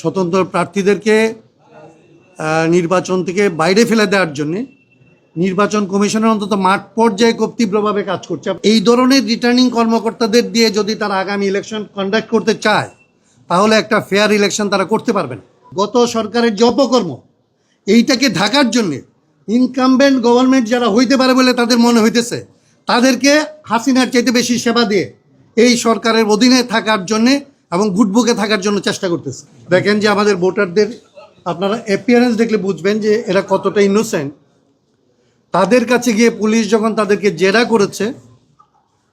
স্বতন্ত্র প্রার্থীদেরকে নির্বাচন থেকে বাইরে ফেলে দেওয়ার জন্য নির্বাচন কমিশনের অন্তত মাঠ পর্যায়ে খুব তীব্রভাবে কাজ করছে। এই ধরনের রিটার্নিং কর্মকর্তাদের দিয়ে যদি তারা আগামী ইলেকশন কন্ডাক্ট করতে চায় তাহলে একটা ফেয়ার ইলেকশন তারা করতে পারবেন। গত সরকারের যে অপকর্ম এইটাকে ঢাকার জন্যে ইনকামবেন্ট গভর্নমেন্ট যারা হইতে পারে বলে তাদের মনে হইতেছে তাদেরকে হাসিনার চাইতে বেশি সেবা দিয়ে এই সরকারের অধীনে থাকার জন্যে এবং গুটবুকে থাকার জন্য চেষ্টা করতেছে। দেখেন যে আমাদের ভোটারদের আপনারা অ্যাপিয়ারেন্স দেখলে বুঝবেন যে এরা কতটা ইনোসেন্ট। তাদের কাছে গিয়ে পুলিশ যখন তাদেরকে জেরা করেছে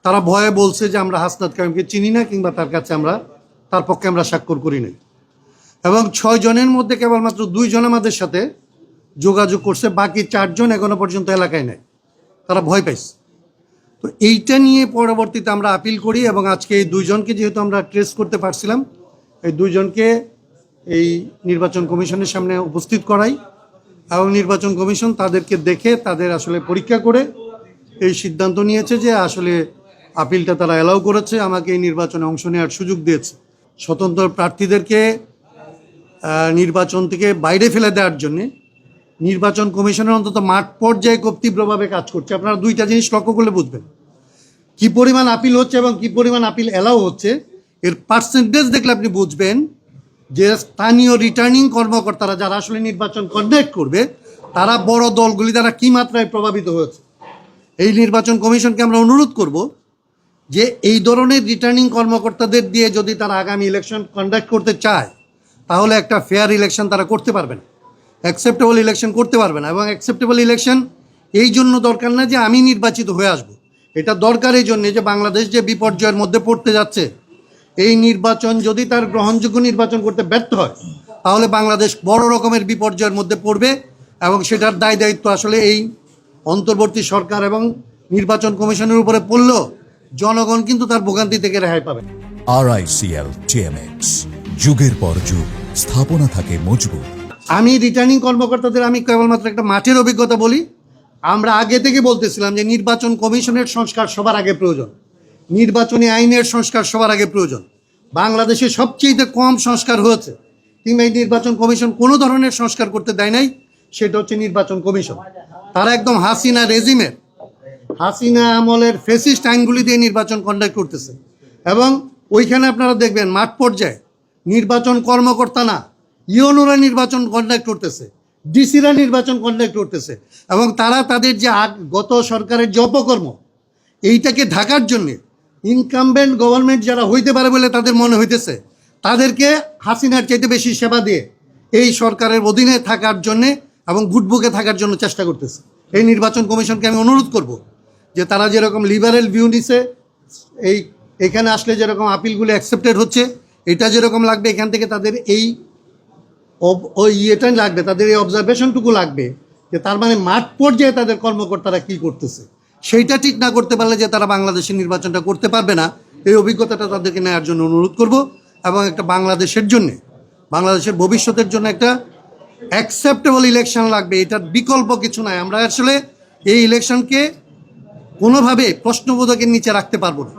তারা ভয়ে বলছে যে আমরা হাসনাত কাইমকে চিনি না কিংবা তার পক্ষে আমরা স্বাক্ষর করি নাই, এবং 6 জনের মধ্যে কেবলমাত্র 2 জন আমাদের সাথে যোগাযোগ করছে, বাকি 4 জন এখনো পর্যন্ত এলাকায় নেই, তারা ভয় পাইছে। তো এইটা নিয়ে পরবর্তীতে আমরা আপিল করি এবং আজকে এই 2 জনকে যেহেতু আমরা ট্রেস করতে পারছিলাম এই 2 জনকে এই নির্বাচন কমিশনের সামনে উপস্থিত করাই এবং নির্বাচন কমিশন তাদেরকে দেখে তাদের আসলে পরীক্ষা করে এই সিদ্ধান্ত নিয়েছে যে আসলে আপিলটা তারা অ্যালাউ করেছে, আমাকে এই নির্বাচনে অংশ নেওয়ার সুযোগ দিয়েছে। স্বতন্ত্র প্রার্থীদেরকে নির্বাচন থেকে বাইরে ফেলে দেওয়ার জন্যে নির্বাচন কমিশনের অন্তত মাঠ পর্যায়ে খুব তীব্রভাবে কাজ করছে। আপনারা 2টা জিনিস লক্ষ্য করলে বুঝবেন, কি পরিমাণ আপিল হচ্ছে এবং কি পরিমাণ আপিল অ্যালাউ হচ্ছে। এর পার্সেন্টেজ দেখলে আপনি বুঝবেন যে স্থানীয় রিটার্নিং কর্মকর্তারা যারা আসলে নির্বাচন কন্ডাক্ট করবে তারা বড় দলগুলি দ্বারা কী মাত্রায় প্রভাবিত হয়েছে। এই নির্বাচন কমিশনকে আমরা অনুরোধ করব যে এই ধরনের রিটার্নিং কর্মকর্তাদের দিয়ে যদি তারা আগামী ইলেকশন কন্ডাক্ট করতে চায় তাহলে একটা ফেয়ার ইলেকশন তারা করতে পারবে না, অ্যাকসেপ্টেবল ইলেকশন করতে পারবে না। এবং অ্যাকসেপ্টেবল ইলেকশন এই জন্য দরকার না যে আমি নির্বাচিত হয়ে আসব, এটা দরকার এই জন্যে যে বাংলাদেশ যে বিপর্যয়ের মধ্যে পড়তে যাচ্ছে, এই নির্বাচন যদি তার গ্রহণযোগ্য নির্বাচন করতে ব্যর্থ হয় তাহলে বাংলাদেশ বড় রকমের বিপর্যয়ের মধ্যে পড়বে এবং সেটার দায় দায়িত্ব আসলে এই অন্তর্বর্তী সরকার এবং নির্বাচন কমিশনের উপরে পড়লেও জনগণ কিন্তু তার ভোগান্তি থেকে রেহাই পাবে। RICL TMX, যুগের পর যুগ স্থাপনা থাকে মজবুত। আমি রিটার্নিং কর্মকর্তাদের আমি কেবলমাত্র একটা মাঠের অভিজ্ঞতা বলি। আমরা আগে থেকে বলতেছিলাম যে নির্বাচন কমিশনের সংস্কার সবার আগে প্রয়োজন, নির্বাচনী আইনের সংস্কার সবার আগে প্রয়োজন। বাংলাদেশে সবচেয়ে কম সংস্কার হয়েছে কিংবা এই নির্বাচন কমিশন কোনো ধরনের সংস্কার করতে দেয় নাই, সেটা হচ্ছে নির্বাচন কমিশন। তারা একদম হাসিনা আমলের ফেসিস্ট আইনগুলি দিয়ে নির্বাচন কন্ডাক্ট করতেছে এবং ওইখানে আপনারা দেখবেন মাঠ পর্যায়ে নির্বাচন কর্মকর্তা না ইউনোরা নির্বাচন কন্ডাক্ট করতেছে, ডিসিরা নির্বাচন কন্ডাক্ট করতেছে এবং তারা তাদের যে গত সরকারের যে অপকর্ম এইটাকে ঢাকার জন্যে ইনকামবেন্ট গভর্নমেন্ট যারা হইতে পারে বলে তাদের মনে হইতেছে তাদেরকে হাসিনার চাইতে বেশি সেবা দিয়ে এই সরকারের অধীনে থাকার জন্যে এবং গুটবুকে থাকার জন্য চেষ্টা করতেছে। এই নির্বাচন কমিশনকে আমি অনুরোধ করব যে তারা যেরকম লিবারেল ভিউ নিছে, এইখানে আসলে যেরকম আপিলগুলি অ্যাকসেপ্টেড হচ্ছে এটা যেরকম লাগবে, এখান থেকে তাদের ইয়েটাই লাগবে, তাদের এই অবজারভেশনটুকু লাগবে যে তার মানে মাঠ পর্যায়ে তাদের কর্মকর্তারা কি করতেছে। সেইটা ঠিক না করতে পারলে যে তারা বাংলাদেশের নির্বাচনটা করতে পারবে না, এই অভিজ্ঞতাটা তাদেরকে নেওয়ার জন্য অনুরোধ করব এবং একটা বাংলাদেশের জন্যে, বাংলাদেশের ভবিষ্যতের জন্য একটা অ্যাকসেপ্টেবল ইলেকশন লাগবে, এটার বিকল্প কিছু নাই। আমরা আসলে এই ইলেকশনকে কোনোভাবে প্রশ্নবোধকের নিচে রাখতে পারবো না।